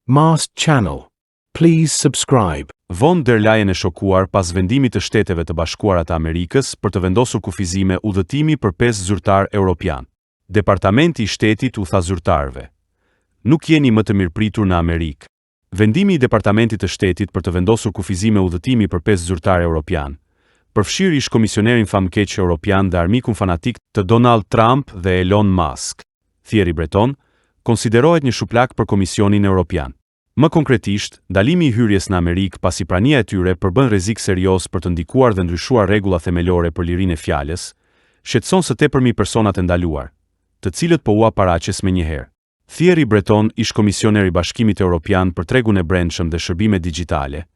Mast Channel. Please subscribe. Von der Leyen e shokuar pas vendimit të Shteteve të Bashkuara të Amerikës për të vendosur kufizime udhëtimi për 5 zyrtar europian. Departamenti i Shtetit u tha zyrtarëve: "Nuk jeni më të mirëpritur në Amerikë." Vendimi i Departamentit të Shtetit për të vendosur kufizime udhëtimi për 5 zyrtar europian përfshir ish komisionerin famkeq europian dhe armikun fanatik të Donald Trump dhe Elon Musk, Thierry Breton, konsiderohet një shuplak për Komisionin Europian. Më konkretisht, ndalimi i hyrjes në Amerikë pasi prania e tyre përbën rrezik serioz për të ndikuar dhe ndryshuar rregulla themelore për lirinë e fjalës, shqetëson së tepërmi personat e ndaluar, të cilët po u paraqes menjëherë. Thierry Breton, ish komisioner i Bashkimit Evropian për tregun e brendshëm dhe shërbimet digjitale,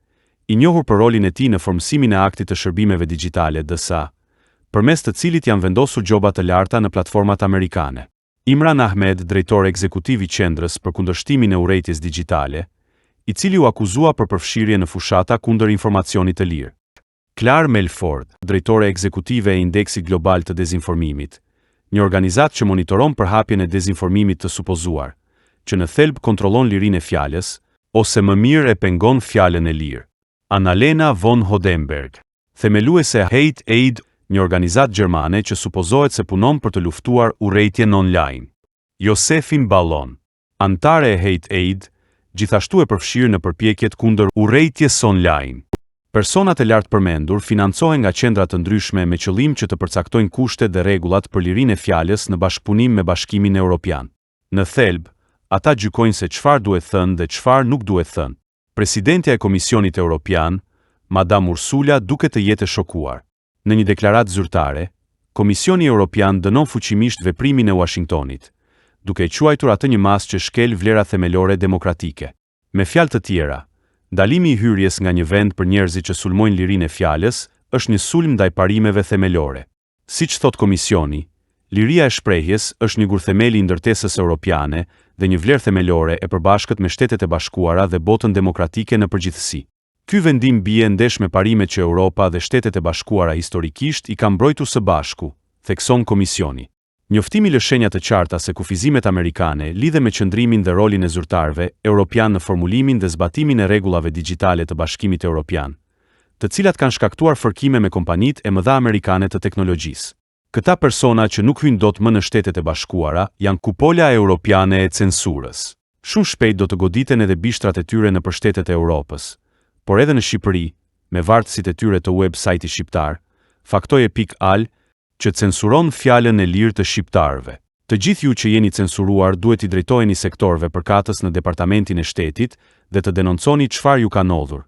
i njohur për rolin e tij në formësimin e aktit të shërbimeve digjitale DSA, përmes të cilit janë vendosur gjoba të larta në platformat amerikane. Imran Ahmed, drejtor ekzekutiv i Qendrës për kundërshtimin e urrejtjes digjitale, i cili u akuzua për përfshirje në fushata kundër informacionit të lirë. Claire Melford, drejtore ekzekutive e Indeksit Global të Dezinformimit, një organizatë që monitoron përhapjen e dezinformimit të supozuar, që në thelb kontrollon lirinë e fjalës, ose më mirë e pengon fjalën e lirë. Annalena von Hodenberg, themeluese e Hate Aid, një organizatë gjermane që supozohet se punon për të luftuar urrejtjen online. Josefin Ballon, antare e Hate Aid, gjithashtu e përfshirë në përpjekjet kundër urrejtjes online. Personat e lartë përmendur financohen nga qendra të ndryshme me qëllim që të përcaktojnë kushtet dhe rregullat për lirinë e fjalës në bashkëpunim me Bashkimin Evropian. Në thelb, ata gjykojnë se çfarë duhet thënë dhe çfarë nuk duhet thënë. Presidentja e Komisionit Evropian, Madame Ursula, duket të jetë e shokuar. Në një deklaratë zyrtare, Komisioni Evropian dënon fuqimisht veprimin e Washingtonit, duke e quajtur atë një masë që shkel vlera themelore demokratike. Me fjalë të tjera, ndalimi i hyrjes nga një vend për njerëzit që sulmojnë lirinë e fjalës është një sulm ndaj parimeve themelore. Siç thot Komisioni, liria e shprehjes është një gurthemeli i ndërtesës europiane dhe një vlerë themelore e përbashkët me Shtetet e Bashkuara dhe botën demokratike në përgjithësi. Ky vendim bie ndesh me parimet që Europa dhe Shtetet e Bashkuara historikisht i kanë mbrojtur së bashku, thekson Komisioni. Njoftimi lë shenja të qarta se kufizimet amerikane lidhen me qëndrimin dhe rolin e zyrtarëve europian në formulimin dhe zbatimin e rregullave digjitale të Bashkimit Evropian, të cilat kanë shkaktuar fërkime me kompanitë e mëdha amerikane të teknologjisë. Këta persona që nuk hyjnë dot më në Shtetet e Bashkuara janë kupola europiane e censurës. Shumë shpejt do të goditen edhe bishtrat e tyre në Shtetet e Europës, por edhe në Shqipëri, me vartësit e tyre të websajtit shqiptar, faktoje.al, që censuron fjalën e lirë të shqiptarëve. Të gjithë ju që jeni censuruar duhet i drejtoheni sektorëve përkatës në Departamentin e Shtetit dhe të denonconi çfarë ju ka ndodhur,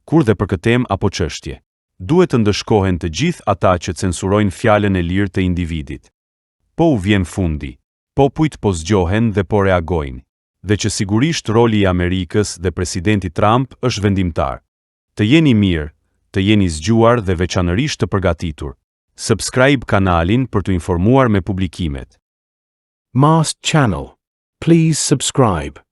kur dhe për këtë temë apo çështje. Duhet të ndëshkohen të gjithë ata që censurojnë fjalën e lirë të individit. Po u vjen fundi, popujt po zgjohen dhe po reagojnë, dhe që sigurisht roli i Amerikës dhe presidenti Trump është vendimtar. Të jeni mirë, të jeni zgjuar dhe veçanërisht të përgatitur. Subscribe kanalin për të informuar me publikimet. Mast Channel. Please subscribe.